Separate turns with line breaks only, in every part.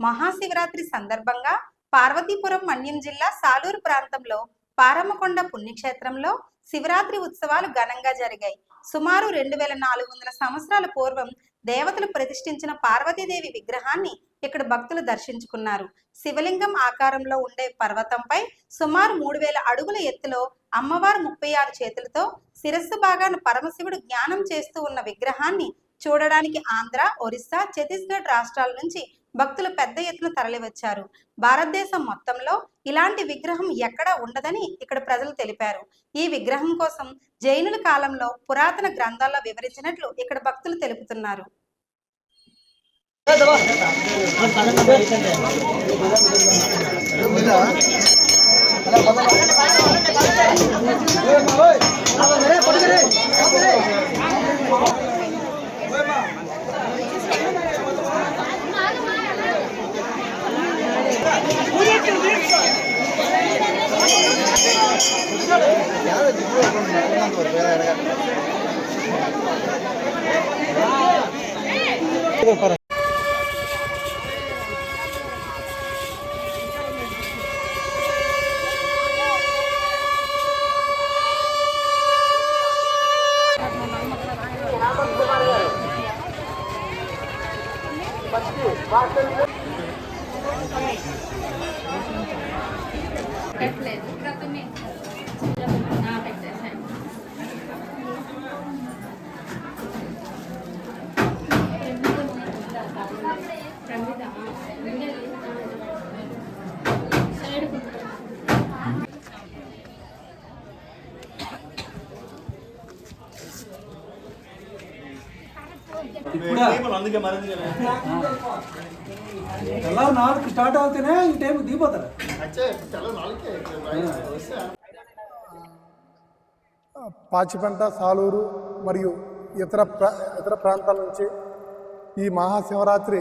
మహాశివరాత్రి సందర్భంగా పార్వతీపురం మన్యం జిల్లా సాలూరు ప్రాంతంలో పారమ్మకొండ పుణ్యక్షేత్రంలో శివరాత్రి ఉత్సవాలు ఘనంగా జరిగాయి. సుమారు 2400 సంవత్సరాల పూర్వం దేవతలు ప్రతిష్ఠించిన పార్వతీదేవి విగ్రహాన్ని ఇక్కడ భక్తులు దర్శించుకున్నారు. శివలింగం ఆకారంలో ఉండే పర్వతంపై సుమారు 3000 అడుగుల ఎత్తులో అమ్మవారు 36 చేతులతో శిరస్సు భాగాన పరమశివుడు జ్ఞానం చేస్తూ ఉన్న విగ్రహాన్ని చూడడానికి ఆంధ్ర, ఒరిస్సా, ఛత్తీస్గఢ్ రాష్ట్రాల నుంచి భక్తులు పెద్ద ఎత్తున తరలివచ్చారు. భారతదేశం మొత్తంలో ఇలాంటి విగ్రహం ఎక్కడా ఉండదని ఇక్కడ ప్రజలు తెలిపారు. ఈ విగ్రహం కోసం జైనుల కాలంలో పురాతన గ్రంథాల్లో వివరించినట్లు ఇక్కడ భక్తులు తెలుపుతున్నారు.
స్టార్ట్ అవుతేనే ఈ టైం దిగిపోతారు.
పాచిపెంట, సాలూరు మరియు ఇతర ప్రాంతాల నుంచి ఈ మహాశివరాత్రి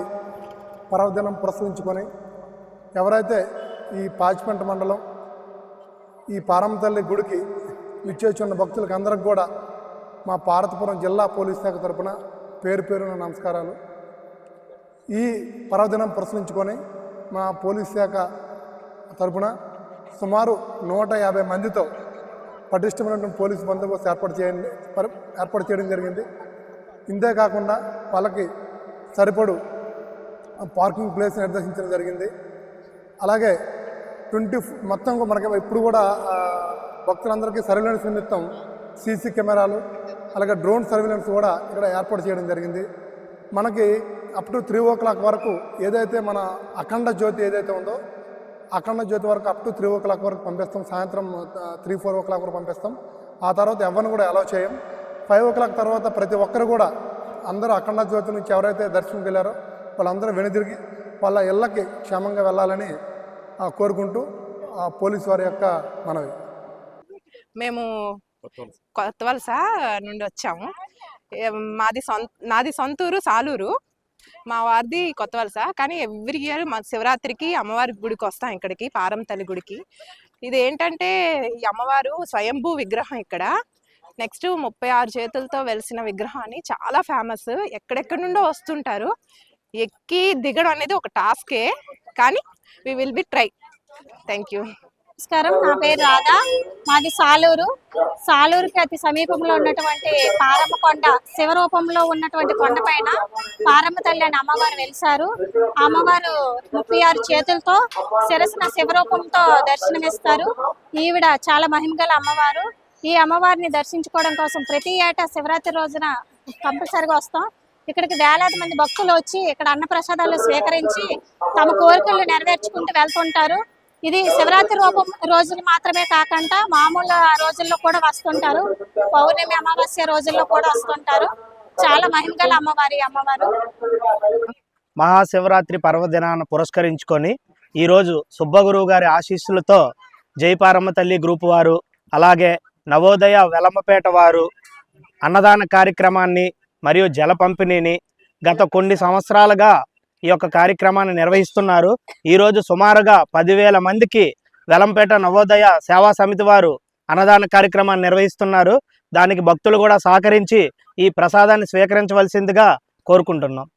పర్వదినం పురస్కరించుకొని ఎవరైతే ఈ పాచిపెంట మండలం ఈ పారమ్మ తల్లి గుడికి విచ్చేస్తున్న భక్తులకు అందరికి కూడా మా పార్వతీపురం జిల్లా పోలీస్ శాఖ తరపున పేరు పేరున నమస్కారాలు. ఈ పర్వదినం పురస్కరించుకొని మా పోలీస్ శాఖ తరపున సుమారు 150 మందితో పటిష్టమైనటువంటి పోలీసు బందోబస్తు ఏర్పాటు చేయడం జరిగింది. ఇంతే కాకుండా వాళ్ళకి సరిపడు పార్కింగ్ ప్లేస్ నిర్దేశించడం జరిగింది. అలాగే మొత్తం మనకి ఇప్పుడు కూడా భక్తులందరికీ సర్వేలెన్స్ నిమిత్తం సీసీ కెమెరాలు అలాగే డ్రోన్ సర్వేలెన్స్ కూడా ఇక్కడ ఏర్పాటు చేయడం జరిగింది. మనకి అప్ టు 3 o'clock వరకు ఏదైతే మన అఖండ జ్యోతి ఏదైతే ఉందో అఖండ జ్యోతి వరకు అప్ టు 3 o'clock వరకు పంపిస్తాం. సాయంత్రం 3-4 o'clock వరకు పంపిస్తాం. ఆ తర్వాత ఎవరిని కూడా అలౌ చేయం. 5 o'clock తర్వాత ప్రతి ఒక్కరు కూడా అందరూ అఖండ జ్యోతి నుంచి ఎవరైతే దర్శనంకి వెళ్ళారో వాళ్ళందరూ వెనుదిరిగి వాళ్ళ ఇళ్ళకి క్షేమంగా వెళ్ళాలని కోరుకుంటూ పోలీసు వారి యొక్క మనవి.
మేము కొత్తవలస నుండి వచ్చాము. నాది సొంతూరు సాలూరు, మా వారిది కొత్తవలస. కానీ ఎవ్రీ ఇయర్ మా శివరాత్రికి అమ్మవారి గుడికి వస్తాం, ఇక్కడికి పారమ్మ తల్లి గుడికి. ఇది ఏంటంటే ఈ అమ్మవారు స్వయంభూ విగ్రహం ఇక్కడ. నెక్స్ట్ 36 చేతులతో వెలిసిన విగ్రహం అని చాలా ఫేమస్. ఎక్కడెక్కడి నుండో వస్తుంటారు. ఎక్కి దిగడం అనేది ఒక టాస్కే, కానీ we will be try. Thank you.
నమస్కారం, నా పేరు రాధా, మాది సాలూరు. సాలూరుకి అతి సమీపంలో ఉన్నటువంటి పారమ్మకొండ శివరూపంలో ఉన్నటువంటి కొండపైన పారమ్మ తల్లి అని అమ్మవారు వెలిసారు. అమ్మవారు 36 చేతులతో శిరస్సున శివరూపంతో దర్శనమిస్తారు. ఈవిడ చాలా మహిమగల అమ్మవారు. ఈ అమ్మవారిని దర్శించుకోవడం కోసం ప్రతి ఏటా శివరాత్రి రోజున కంపల్సరిగా వస్తాం. ఇక్కడికి వేలాది మంది భక్తులు వచ్చి ఇక్కడ అన్నప్రసాదాలు స్వీకరించి తమ కోరికలు నెరవేర్చుకుంటూ వెళ్తుంటారు. ఇది శివరాత్రి రోజులు మాత్రమే కాకుండా మామూలు రోజుల్లో కూడా వస్తుంటారు. పౌర్ణమి, అమావాస్య రోజుల్లో కూడా వస్తుంటారు. చాలా మహిమగల అమ్మవారు.
మహాశివరాత్రి పర్వదినాన్ని పురస్కరించుకొని ఈరోజు సుబ్బగురువు గారి ఆశీస్సులతో జైపారమ్మ తల్లి గ్రూపు వారు, అలాగే నవోదయ వెలమపేట వారు అన్నదాన కార్యక్రమాన్ని మరియు జల పంపిణీని గత కొన్ని సంవత్సరాలుగా ఈ యొక్క కార్యక్రమాన్ని నిర్వహిస్తున్నారు. ఈరోజు సుమారుగా 10,000 మందికి వెలంపేట నవోదయ సేవా సమితి వారు అన్నదాన కార్యక్రమాన్ని నిర్వహిస్తున్నారు. దానికి భక్తులు కూడా సహకరించి ఈ ప్రసాదాన్ని స్వీకరించవలసిందిగా కోరుకుంటున్నాం.